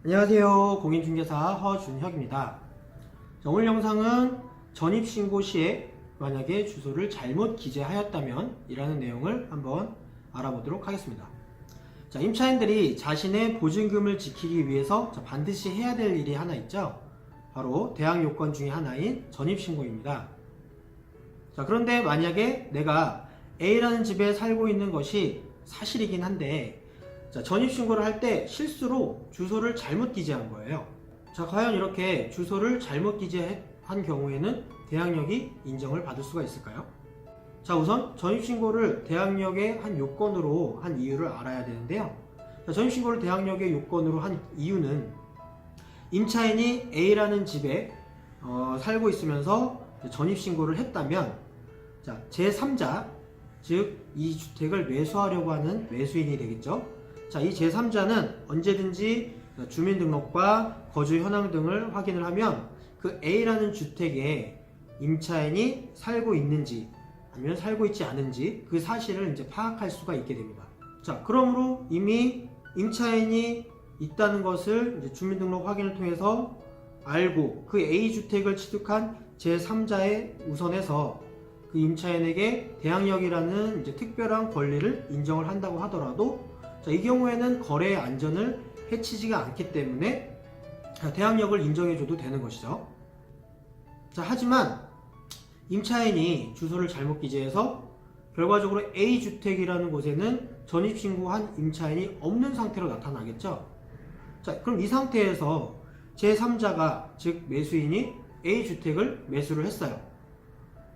안녕하세요. 공인중개사 허준혁입니다. 오늘 영상은 전입신고 시에 만약에 주소를 잘못 기재하였다면 이라는 내용을 한번 알아보도록 하겠습니다. 임차인들이 자신의 보증금을 지키기 위해서 반드시 해야 될 일이 하나 있죠. 바로 대항 요건 중에 하나인 전입신고입니다. 그런데 만약에 내가 A라는 집에 살고 있는 것이 사실이긴 한데 전입신고를 할 때 실수로 주소를 잘못 기재한 거예요. 과연 이렇게 주소를 잘못 기재한 경우에는 대항력이 인정을 받을 수가 있을까요? 우선 전입신고를 대항력의 한 요건으로 한 이유를 알아야 되는데요. 전입신고를 대항력의 요건으로 한 이유는 임차인이 A라는 집에 살고 있으면서 전입신고를 했다면 제3자, 즉 이 주택을 매수하려고 하는 매수인이 되겠죠. 이 제3자는 언제든지 주민등록과 거주 현황 등을 확인을 하면 그 A라는 주택에 임차인이 살고 있는지 아니면 살고 있지 않은지 그 사실을 이제 파악할 수가 있게 됩니다. 그러므로 이미 임차인이 있다는 것을 이제 주민등록 확인을 통해서 알고 그 A 주택을 취득한 제3자에 우선해서 그 임차인에게 대항력이라는 이제 특별한 권리를 인정을 한다고 하더라도 이 경우에는 거래의 안전을 해치지가 않기 때문에 대항력을 인정해줘도 되는 것이죠. 하지만 임차인이 주소를 잘못 기재해서 결과적으로 A주택이라는 곳에는 전입신고한 임차인이 없는 상태로 나타나겠죠. 그럼 이 상태에서 제3자가 즉 매수인이 A주택을 매수를 했어요.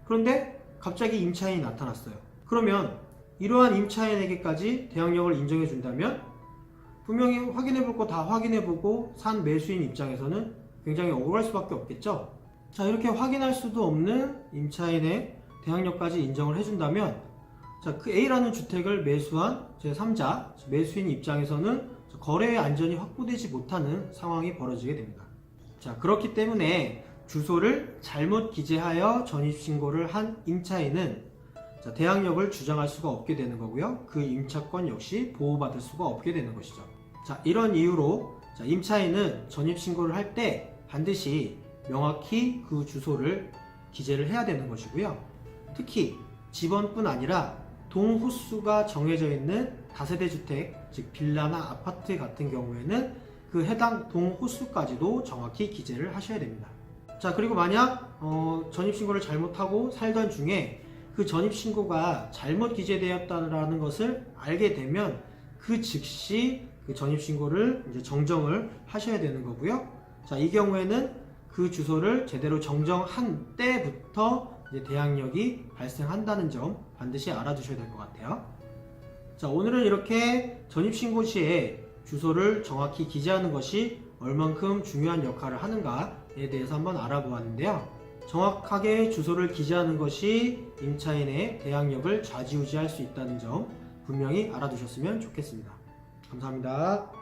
그런데 갑자기 임차인이 나타났어요. 그러면 이러한 임차인에게까지 대항력을 인정해 준다면 분명히 확인해 볼 거 다 확인해 보고 산 매수인 입장에서는 굉장히 억울할 수밖에 없겠죠. 이렇게 확인할 수도 없는 임차인의 대항력까지 인정을 해준다면 그 A라는 주택을 매수한 제3자 매수인 입장에서는 거래의 안전이 확보되지 못하는 상황이 벌어지게 됩니다. 그렇기 때문에 주소를 잘못 기재하여 전입신고를 한 임차인은 대항력을 주장할 수가 없게 되는 거고요. 그 임차권 역시 보호받을 수가 없게 되는 것이죠. 이런 이유로 임차인은 전입신고를 할 때 반드시 명확히 그 주소를 기재를 해야 되는 것이고요. 특히 집원뿐 아니라 동호수가 정해져 있는 다세대 주택, 즉 빌라나 아파트 같은 경우에는 그 해당 동호수까지도 정확히 기재를 하셔야 됩니다. 그리고 만약 전입신고를 잘못하고 살던 중에 그 전입신고가 잘못 기재되었다는 것을 알게 되면 그 즉시 그 전입신고를 이제 정정을 하셔야 되는 거고요. 이 경우에는 그 주소를 제대로 정정한 때부터 이제 대항력이 발생한다는 점 반드시 알아두셔야 될 것 같아요. 오늘은 이렇게 전입신고 시에 주소를 정확히 기재하는 것이 얼만큼 중요한 역할을 하는가에 대해서 한번 알아보았는데요. 정확하게 주소를 기재하는 것이 임차인의 대항력을 좌지우지할 수 있다는 점 분명히 알아두셨으면 좋겠습니다. 감사합니다.